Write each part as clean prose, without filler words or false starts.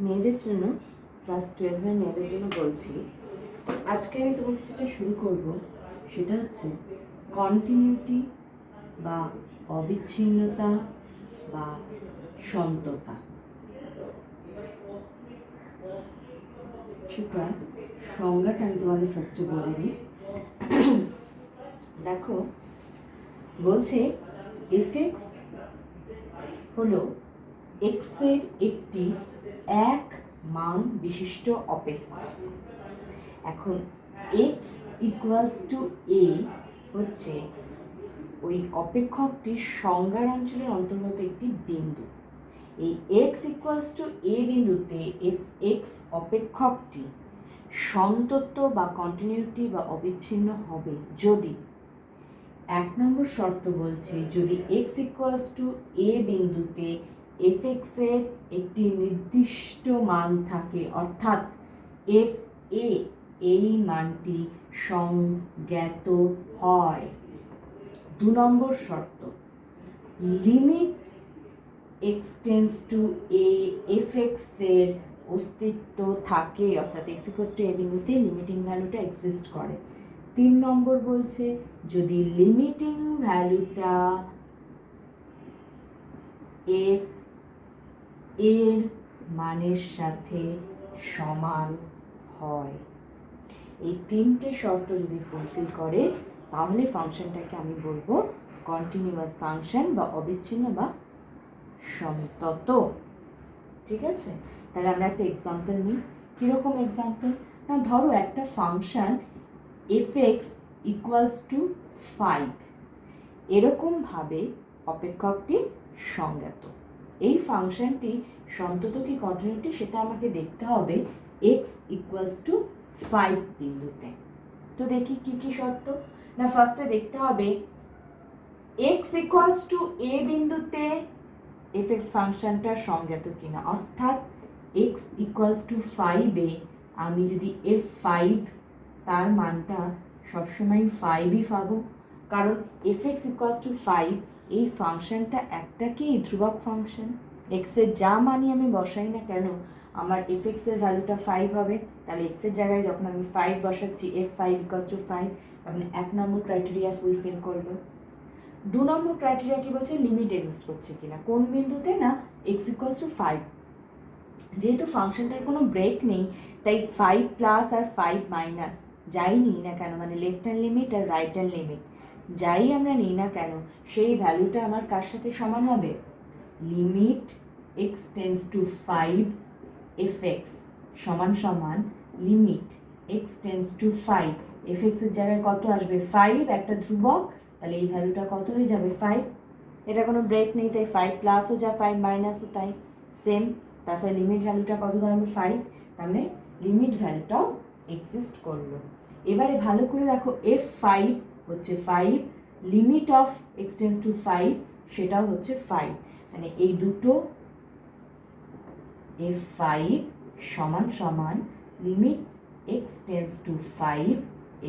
মেয়েদের জন্য, ক্লাস 12-এর মেয়েদের জন্য বলছি। আজকে আমি তোমাদের যেটা শুরু করব সেটা হচ্ছে কন্টিনিউটি বা অবিচ্ছিন্নতা বা সন্ততা। সেটা সংজ্ঞাটা আমি তোমাদের ফার্স্টে বলে নিই। দেখো, বলছে এফএক্স হলো এক্সের একটি এক মান বিশিষ্ট অপেক্ষক। এখন এক্স ইকুয়ালস টু এ হচ্ছে ওই অপেক্ষকটির সংজ্ঞার অঞ্চলের অন্তর্গত একটি বিন্দু। এই এক্স ইকুয়ালস টু এ বিন্দুতে এফ এক্স অপেক্ষকটি সন্তত বা কন্টিনিউটি বা অবিচ্ছিন্ন হবে যদি এক নম্বর শর্ত বলছে যদি এক্স ইকুয়ালস টু এ বিন্দুতে এফ এক্সের একটি নির্দিষ্ট মান থাকে, অর্থাৎ এফ এ এই মানটি সংজ্ঞাত হয়। দু নম্বর শর্ত, limit extends to a f এক্সের অস্তিত্ব থাকে, অর্থাৎ এক্স ইকুয়ালস টু এ বিন্দুতে লিমিটিং ভ্যালুটা এক্সিস্ট করে। তিন নম্বর বলছে যদি লিমিটিং ভ্যালুটা এফ এর মানের সাথে সমান হয়। এই তিনটে শর্ত যদি ফুলফিল করে তাহলে ফাংশনটাকে আমি বলবো কন্টিনিউয়াস ফাংশন বা অবিচ্ছিন্ন বা সন্তত। ঠিক আছে, তাহলে আমরা একটা এক্সাম্পল নিই। কীরকম এক্সাম্পল? না, ধরো একটা function F x equals two 5, এরকমভাবে অপেক্ষকটি সংজ্ঞাত। এই ফাংশনটি সন্তত কি কন্টিনিউটি সেটা আমাকে দেখতে হবে এক্স ইকুয়ালস টু 5 বিন্দুতে। তো দেখি কি কি শর্ত। না, ফার্স্টে দেখতে হবে এক্স ইকুয়ালস টু এ বিন্দুতে এফ এক্স ফাংশনটা সংজ্ঞাত কিনা, অর্থাৎ এক্স ইকুয়ালস টু 5-এ আমি যদি f5 তার মানটা সবসময় 5ই পাবো, কারণ এফ এক্স ইকুয়ালস টু 5 এই ফাংশনটা একটা কি ধ্রুবক ফাংশন। এক্সের যা মানি আমি বসাই না কেন আমার এফ এক্সের ভ্যালুটা 5 হবে। তাহলে এক্সের জায়গায় যখন আমি 5 বসাচ্ছি f5 ইকুয়ালস টু 5, তখন এক নম্বর ক্রাইটেরিয়া ফুলফিল করলো। দু নম্বর ক্রাইটেরিয়া কি বলছে? লিমিট এক্সিস্ট করছে কিনা, কোন বিন্দুতে? না, এক্স ইকুয়ালস টু 5। যেহেতু ফাংশনটার কোনো ব্রেক নেই তাই 5 প্লাস আর 5 মাইনাস যাই নিই না কেন, মানে লেফট হ্যান্ড লিমিট আর রাইট হ্যান্ড লিমিট যাই আমরা নিই না কেন, সেই ভ্যালুটা আমার কার সাথে সমান হবে? Limit x tends to 5 F x সমান সমান limit x tends to 5 F এক্সের জায়গায় কত আসবে? 5, একটা ধ্রুবক, তাহলে এই ভ্যালুটা কত হয়ে যাবে? 5। এটা কোনো ব্রেক নেই তাই 5 প্লাসও যা 5 মাইনাসও তাই সেম। তারপরে লিমিট ভ্যালুটা কত দাঁড়ালো? 5। তার মানে লিমিট ভ্যালুটাও এক্সিস্ট করলো। এবারে ভালো করে দেখো, f5 হচ্ছে 5, limit of x tends to 5 সেটাও হচ্ছে 5, মানে এই দুটো f5 সমান সমান limit x tends to 5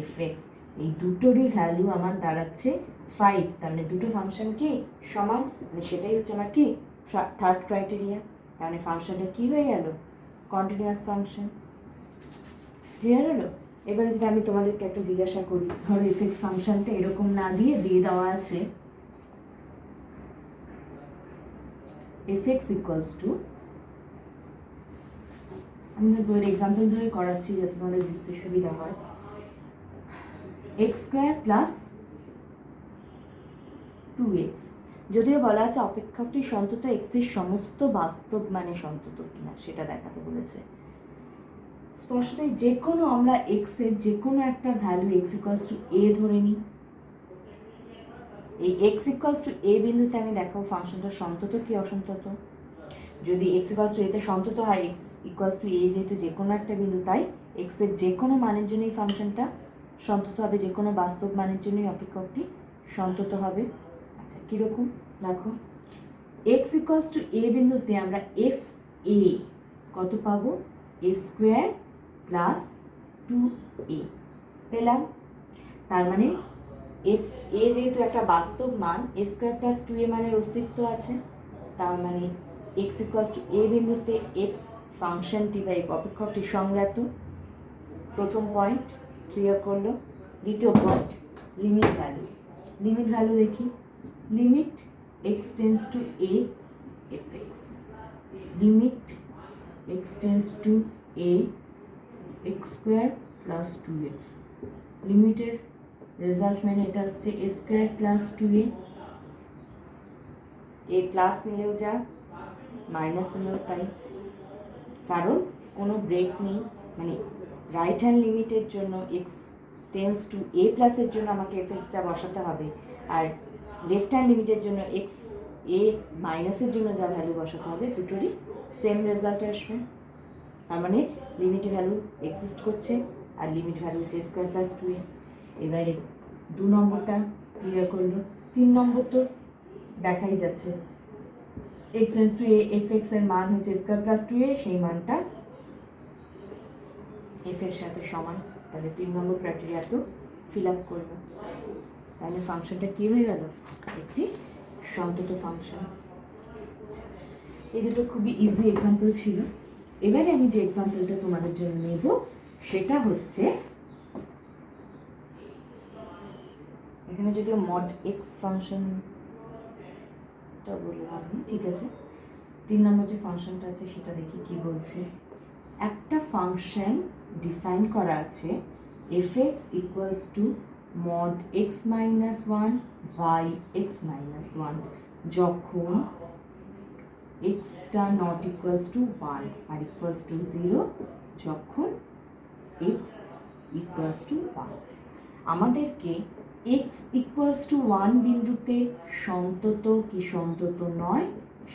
F x, এই দুটোরই ভ্যালু আমার দাঁড়াচ্ছে 5। তার মানে দুটো ফাংশন কি সমান, মানে সেটাই হচ্ছে আমার কি থার্ড ক্রাইটেরিয়া। তার মানে ফাংশনটা কি হয়ে গেল? Continuous function. ক্লিয়ার হলো? এবারে যদি আমি তোমাদেরকে একটা জিজ্ঞাসা করি, ধরো এফ এক্স ফাংশনটা এরকম না দিয়ে দেওয়া আছে এফ এক্স ইকুয়ালস টু, আমি বইয়ের এক্সাম্পল ধরে করাচ্ছি যাতে তোমাদের বুঝতে সুবিধা হয়, এক্স স্কোয়ার প্লাস 2x। যদিও বলা আছে অপেক্ষকটি সন্তত এক্সের সমস্ত বাস্তব মানে সন্তত কিনা সেটা দেখাতে বলেছে। স্পষ্টতই যে কোনো আমরা এক্সের যে কোনো একটা ভ্যালু এক্স ইকুয়ালস টু এ ধরে নিই, এই এক্স ইকুয়ালস টু এ বিন্দুতে আমি দেখাবো ফাংশনটা সন্তত কি অসন্তত। যদি এক্স ইকুয়ালস টু এতে সন্তত হয়, এক্স ইকুয়ালস টু এ যেহেতু যে কোনো একটা বিন্দু, তাই এক্সের যে কোনো মানের জন্য এই ফাংশনটা সন্তত হবে, যে কোনো বাস্তব মানের জন্যই অপেক্ষকটি সন্তত হবে। আচ্ছা, কীরকম দেখো, এক্স ইকুয়ালস টু এ বিন্দুতে আমরা এফ এ কত পাবো? এ স্কোয়ার প্লাস 2a পেলাম। তার মানে এস এ যেহেতু একটা বাস্তব মান, এ স্কোয়ার প্লাস 2a মানের অস্তিত্ব আছে। তার মানে এক্স ইকুয়ালস টু এ বিন্দুতে ফাংশনটি বা অপেক্ষকটি সংজ্ঞাত। প্রথম পয়েন্ট ক্লিয়ার করলো। দ্বিতীয় point limit value. Limit value দেখি, limit x tends to a fx, limit x tends to a x square plus 2x, লিমিটের রেজাল্ট মানে এটা আসছে a square plus 2a, A plus নিলেও যা মাইনাস নিলেও তাই, কারণ কোনো ব্রেক নেই। মানে রাইট হ্যান্ড লিমিটের জন্য এক্স টেন্স টু এ প্লাসের জন্য আমাকে এফ যা বসাতে হবে, আর লেফট হ্যান্ড লিমিটের জন্য এক্স এ মাইনাসের জন্য যা ভ্যালু বসাতে হবে, দুটোরই সেম রেজাল্ট আসবে। তার মানে লিমিটের ভ্যালু এক্সিস্ট করছে আর লিমিট ভ্যালু হচ্ছে স্কোয়ার প্লাস 2a। এবারে 2 নম্বরটা ক্লিয়ার করলো। 3 নম্বর তো দেখাই যাচ্ছে, x tends to a F x এর মান হচ্ছে স্কোয়ার প্লাস 2a, সেই মানটা এফ এর সাথে সমান। তাহলে 3 নম্বর ক্রাইটেরিয়া তো ফিল আপ করবে। তাহলে ফাংশনটা কি হয়ে গেল? একটি সন্তত ফাংশন। এই দুটো খুবই ইজি এক্সাম্পল ছিল। এবারে আমি যে এক্সাম্পলটা তোমাদের জন্য নেব সেটা হচ্ছে, এখানে যদিও মড এক্স ফাংশনটা বললাম, ঠিক আছে। 3 নম্বর যে ফাংশনটা আছে সেটা দেখি কি বলছে। একটা ফাংশন ডিফাইন করা আছে f x equals to mod x minus 1 by x minus 1, যখন এক্সটা নট ইকুয়ালস টু 1 আর ইকুয়ালস টু 0, যখন এক্স ইকুয়ালস টু 1। আমাদেরকে এক্স ইকুয়ালস টু 1 বিন্দুতে সন্তত কি সন্তত নয়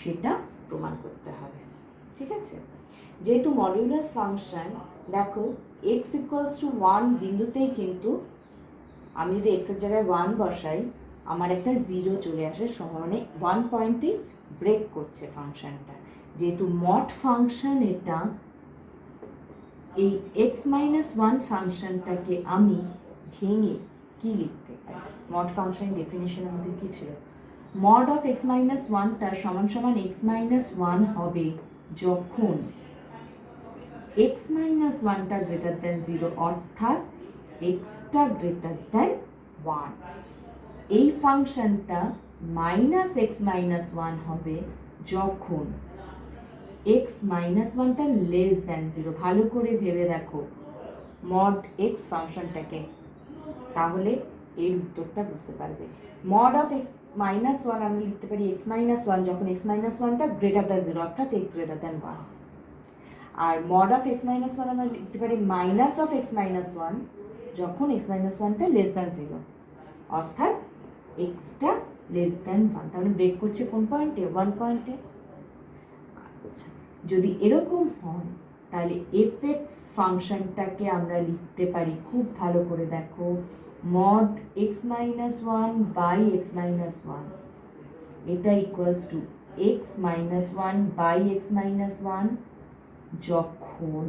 সেটা প্রমাণ করতে হবে, ঠিক আছে। যেহেতু মডুলাস ফাংশন, দেখো এক্স ইকুয়ালস টু 1 বিন্দুতেই কিন্তু আমি যদি এক্সের জায়গায় 1 বসাই, আমার একটা 0 চলে আসে, মানে 1 পয়েন্টেই ব্রেক করছে ফাংশনটা। যেহেতু মড ফাংশন এটা, এই এক্স মাইনাস 1 ফাংশনটাকে আমি ভেঙে কি লিখতে পারি? মড ফাংশন ডেফিনেশন আমাদের কি ছিল? মড অফ এক্স মাইনাস 1টা সমান সমান এক্স মাইনাস 1 হবে যখন এক্স মাইনাস 1টা গ্রেটার দেন 0, অর্থাৎ এক্সটা গ্রেটার দেন 1। এই ফাংশনটা মাইনাস এক্স মাইনাস 1 হবে যখন এক্স মাইনাস 1টা লেস দেন 0। ভালো করে ভেবে দেখো মড এক্স ফাংশনটাকে, তাহলে এর উত্তরটা বুঝতে পারবে। মড অফ এক্স মাইনাস 1 আমি লিখতে পারি এক্স মাইনাস 1 যখন এক্স মাইনাস 1টা গ্রেটার দেন 0, অর্থাৎ এক্স গ্রেটার দেন 1। আর মড অফ এক্স মাইনাস 1 আমরা লিখতে পারি মাইনাস অফ এক্স মাইনাস 1 যখন এক্স মাইনাস 1টা লেস দেন 0, অর্থাৎ এক্সটা লেস দেন 1। তাহলে ব্রেক করছে কোন পয়েন্টে? 1 পয়েন্টে। আচ্ছা, যদি এরকম হয় তাহলে এফ এক্স ফাংশনটাকে আমরা লিখতে পারি, খুব ভালো করে দেখো, mod x minus 1 by x minus 1, এটা equals to x minus 1 by x minus 1 যখন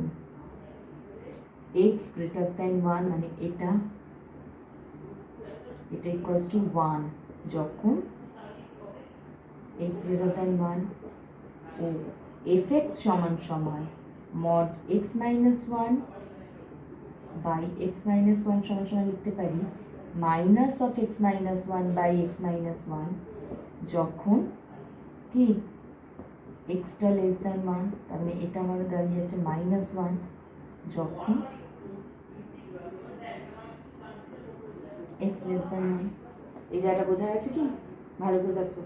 এক্স গ্রেটার দেন 1, মানে এটা ইকুয়ালস টু 1 যখন এক্স গ্রেটার দেন 1, ও এফ এক্স সমান সমান mod x minus 1 by x minus 1 সমান সমান লিখতে পারি minus of x minus 1 by x minus 1 যখন কি এক্সটা লেস দেন 1। তার মানে এটা আমার দাঁড়িয়ে যাচ্ছে মাইনাস 1 যখন এক্স লেস দেন 1। এই জায়গাটা বোঝা গেছে কি? ভালো করে দেখো,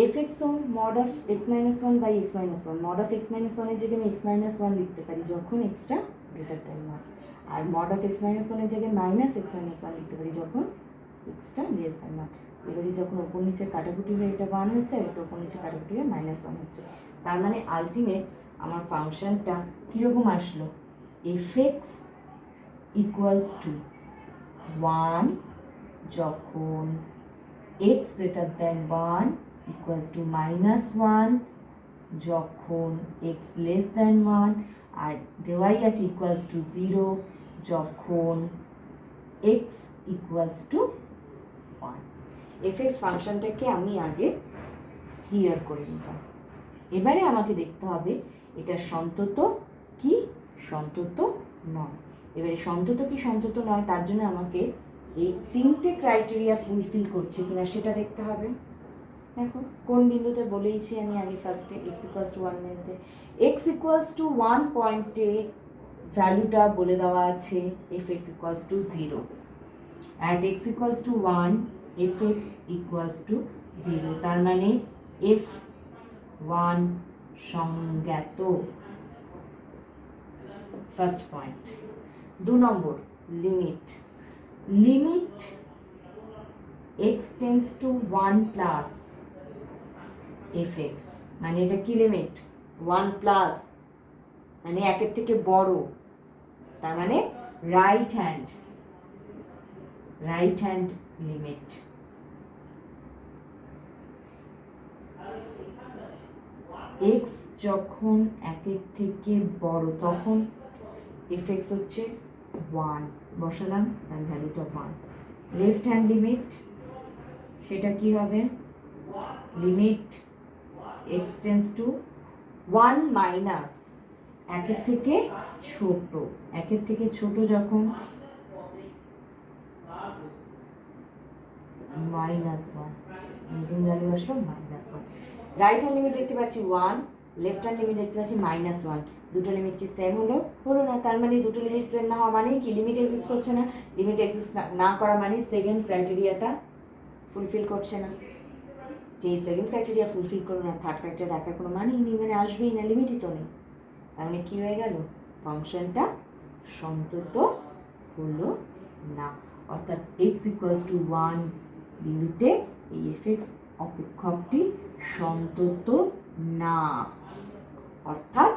f x mod of x minus 1 by x minus 1, mod of x minus 1 এর জায়গায় আমি এক্স মাইনাস 1 লিখতে পারি যখন এক্সটা গ্রেটার দেন 1, আর মড অফ এক্স মাইনাস 1 এর জায়গায় মাইনাস এক্স মাইনাস 1 লিখতে পারি যখন এক্সটা লেস দেন 1। এবারে যখন ওপর নিচে কাটাকুটি হয়ে এটা 1 হচ্ছে আর এটা ওপর নিচে কাটাকুটি হয়ে -1 হচ্ছে। তার মানে আলটিমেট আমার ফাংশনটা কীরকম আসলো? এফ এক্স ইকুয়ালস টু 1 যখন x greater than 1 equals to -1 যখন এক্স লেস দেন 1, আর দেওয়াই আছে ইকুয়ালস টু 0 যখন X equals to 1। F X ফাংশনটাকে আমি আগে ক্লিয়ার করে নিতাম। এবারে আমাকে দেখতে হবে এটা সন্তত কি সন্তত নয়। এবারে সন্তত কি সন্তত নয় তার জন্য আমাকে এই তিনটে ক্রাইটেরিয়া ফুলফিল করছে কিনা সেটা দেখতে হবে। দেখো কোন বিন্দুতে বলেইছি আমি আগে ফার্স্টে x=1 বিন্দুতে x=1 পয়েন্টে ভ্যালুটা বলে দেওয়া আছে f(x=0) at x=1 f(x=0) তার মানে f1 সংজ্ঞাত। First point. 2 নম্বর limit x tends to 1 plus fx, মানে এটা কি লিমিট 1 প্লাস মানে একের থেকে বড়, তার মানে রাইট হ্যান্ড লিমিট। x যখন একের থেকে বড় তখন fx হচ্ছে 1 বসালাম, তার ভ্যালুটা 1। লেফট হ্যান্ড লিমিট সেটা কি হবে limit x tends to 1 minus একের থেকে ছোট যখন -1 নতুন ভ্যালু আসলো -1। রাইট হ্যান্ড লিমিট দেখতে পাচ্ছি 1, লেফট হ্যান্ড লিমিট দেখতে পাচ্ছি -1। দুটো লিমিট কি সেম হলো না? তার মানে দুটো লিমিট সেম না হওয়া মানে কি লিমিট এক্সিস্ট করছে না। লিমিট এক্সিস্ট না করা মানে সেকেন্ড ক্রাইটেরিয়াটা ফুলফিল করছে না। যে সেকেন্ড ক্রাইটেরিয়া ফুলফিল করো না থার্ড ক্রাইটেরিয়া দেখার কোনো মানেই নেই, মানে আসবেই না, লিমিটই তো নেই। তার মানে কি হয়ে গেল ফাংশনটা সন্তত হলো না, অর্থাৎ x=1 বিন্দুতে এই fx অপেক্ষকটি সন্তত না, অর্থাৎ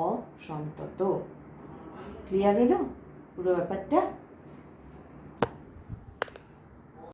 অসন্তত। ক্লিয়ার হলো পুরো ব্যাপারটা?